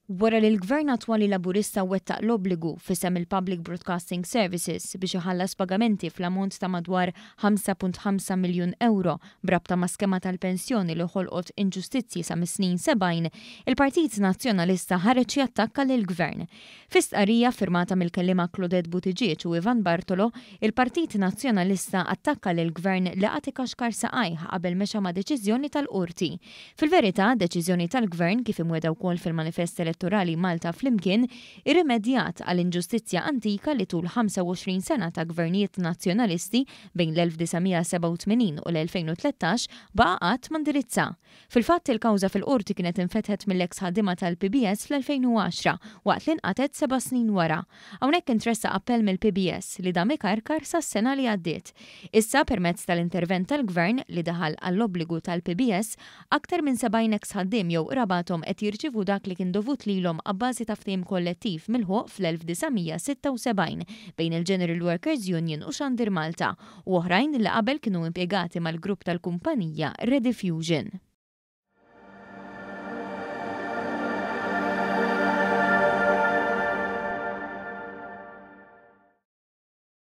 Wara li l-Gvern attwali Laburista wettaq l-obbligu f'isem il-Public Broadcasting Services biex iħallas pagamenti fl-ammont ta' madwar 5.5 miljun euro brabta ma' skema tal-pensjoni li ħolqot inġustizzji sa' mis-snin 70, il-Partit Nazzjonalista ħareġ jattakka lill-Gvern. F'istqarrija firmata mill-kellima Claudette Buttigieg u Ivan Bartolo, il-Partit Nazzjonalista attakka lill-Gvern li qed ikaxkar saqajh qabel mexa ma' deċiżjoni tal-qorti. Fil-verità, deċiżjoni tal-Gvern kif imweda wkoll fil-manifest elettorali Malta flimkien irrimedjat għal inġustizzja antika li tul 25 sena ta' gvernijiet nazzjonalisti bejn l-1987 u l-2013 baqa' qatt ma ndirizza. Fil-fatt il-kawża fil-qorti kienet infetħet mill-eks ħaddiema tal-PBS fl-2010 waqt li nqatet 7 snin wara. Hawnhekk intressa appell mill-PBS li dam ikarkar sas-sena li għaddiet. Issa permezz tal-intervent tal-Gvern li daħal għall-obbligu tal-PBS aktar minn 70 eks ħaddiem jew rabatom qed jirċievu dak li kien dovut lilhom abbażi ta' ftehim kollettiv milħuq fl-1976 bejn il-General Workers Union u Xandir Malta u oħrajn li qabel kienu impjegati mal-grupp tal-kumpanija Rediffusion.